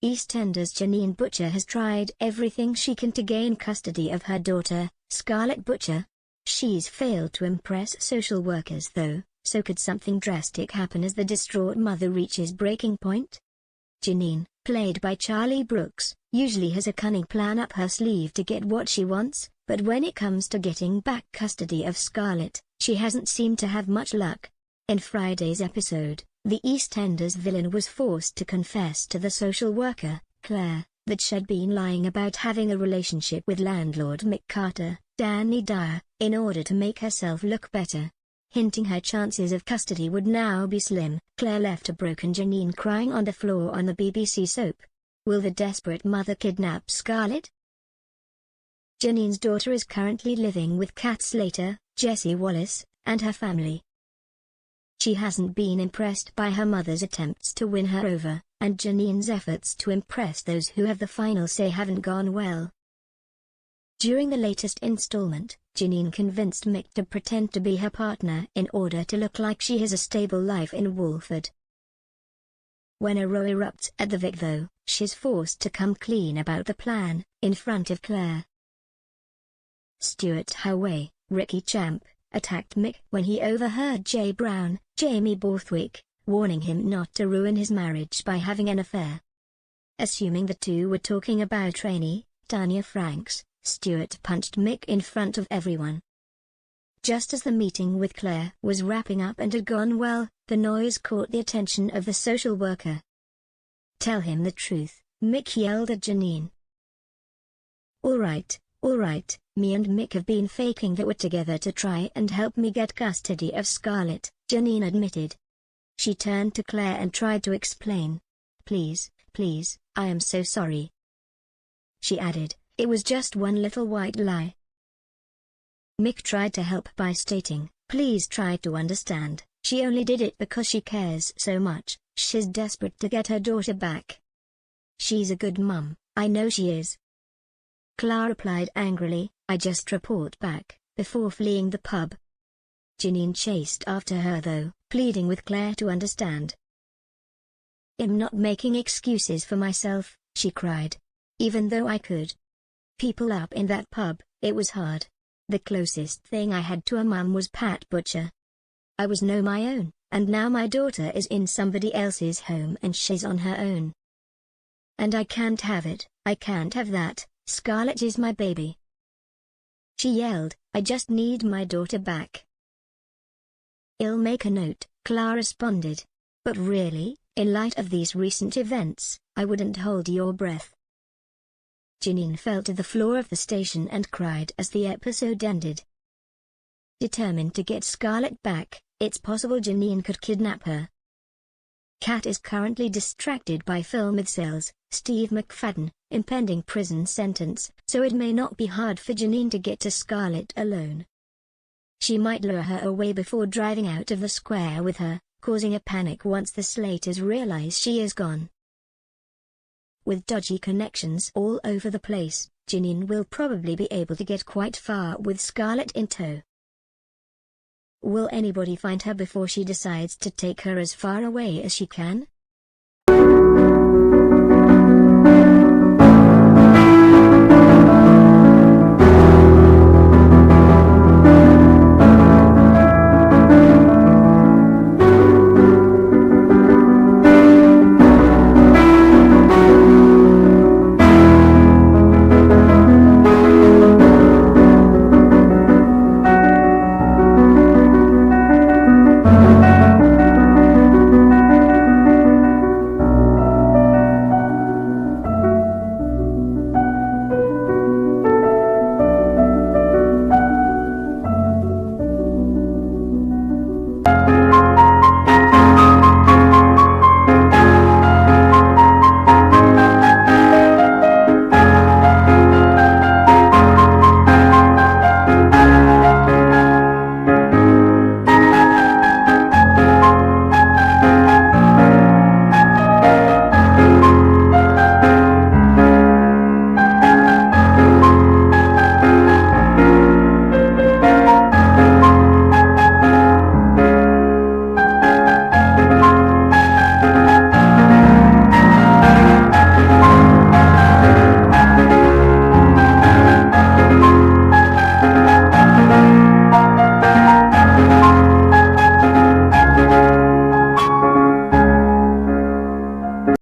EastEnders Janine Butcher has tried everything she can to gain custody of her daughter, Scarlett Butcher. She's failed to impress social workers though, so could something drastic happen as the distraught mother reaches breaking point? Janine, played by Charlie Brooks, usually has a cunning plan up her sleeve to get what she wants, but when it comes to getting back custody of Scarlett, she hasn't seemed to have much luck. In Friday's episode, the EastEnders villain was forced to confess to the social worker, Claire, that she'd been lying about having a relationship with landlord Mick Carter, Danny Dyer, in order to make herself look better. Hinting her chances of custody would now be slim, Claire left a broken Janine crying on the floor on the BBC soap. Will the desperate mother kidnap Scarlett? Janine's daughter is currently living with Kat Slater, Jessie Wallace, and her family. She hasn't been impressed by her mother's attempts to win her over, and Janine's efforts to impress those who have the final say haven't gone well. During the latest installment, Janine convinced Mick to pretend to be her partner in order to look like she has a stable life in Walford. When a row erupts at the Vic though, she's forced to come clean about the plan, in front of Claire. Stuart Howey, Ricky Champ, attacked Mick when he overheard Jay Brown, Jamie Borthwick, warning him not to ruin his marriage by having an affair. Assuming the two were talking about trainee, Tanya Franks, Stuart punched Mick in front of everyone. Just as the meeting with Claire was wrapping up and had gone well, the noise caught the attention of the social worker. "Tell him the truth," Mick yelled at Janine. All right, me and Mick have been faking that we're together to try and help me get custody of Scarlett," Janine admitted. She turned to Claire and tried to explain. Please, I am so sorry." She added, "It was just one little white lie." Mick tried to help by stating, "Please try to understand, she only did it because she cares so much, she's desperate to get her daughter back. She's a good mum, I know she is." Claire replied angrily, "I just report back," before fleeing the pub. Janine chased after her though, pleading with Claire to understand. "I'm not making excuses for myself," she cried. "Even though I could. People up in that pub, it was hard. The closest thing I had to a mum was Pat Butcher. I was no my own, and now my daughter is in somebody else's home and she's on her own. And I can't have it, I can't have that. Scarlett is my baby." She yelled, "I just need my daughter back." "I'll make a note," Claire responded. "But really, in light of these recent events, I wouldn't hold your breath." Janine fell to the floor of the station and cried as the episode ended. Determined to get Scarlett back, it's possible Janine could kidnap her. Kat is currently distracted by film with sales, Steve McFadden, impending prison sentence, so it may not be hard for Janine to get to Scarlett alone. She might lure her away before driving out of the square with her, causing a panic once the Slaters realize she is gone. With dodgy connections all over the place, Janine will probably be able to get quite far with Scarlett in tow. Will anybody find her before she decides to take her as far away as she can?